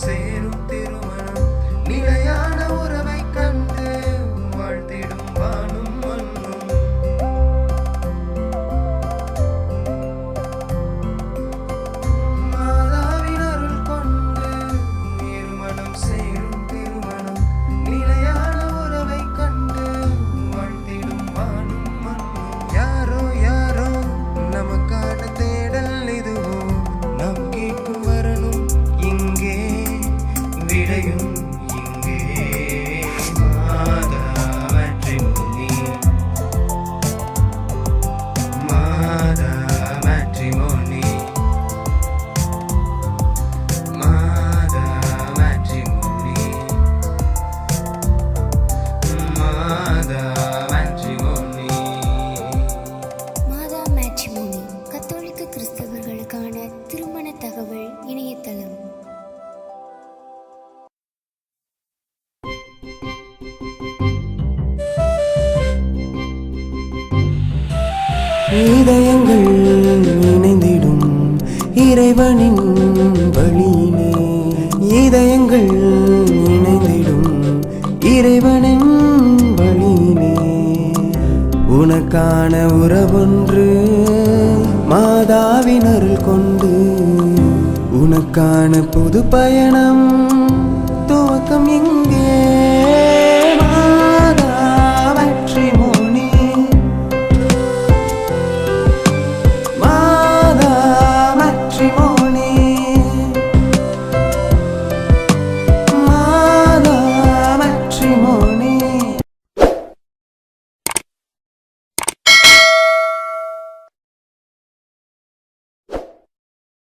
சேரும் திருமணம் நிலையான உறவை கண்டு வாழ்த்திடும் வானும் மண்ணும். மாதாவின் அருள் கொண்டு இருமணம் சேரும் திருமணம் நிலையான உறவை கண்டு வாழ்த்திடும் வானும் மண்ணும். யாரோ யாரோ நமக்கான தேடல் இதுவோ, நாம் கேட்கும் வரணும் இங்கே, விடையும் இங்கே. மாதா மேட்ரிமோனி, மாதா மேட்ரிமோனி, மாதா மேட்ரிமோனி, மாதா மேட்ரிமோனி. மாதா மேட்ரிமோனி கத்தோலிக்க கிறிஸ்தவர்களுக்கான திருமண தகவல் இணையதளம். இதயங்கள் இணைந்திடும் இறைவனின் வழியிலே, இதயங்கள் இணைந்திடும் இறைவனின் வழியிலே. உனக்கான உறவொன்று மாதாவின் அருள் கொண்டு, உனக்கான புது பயணம் துவக்கம் எங்கே.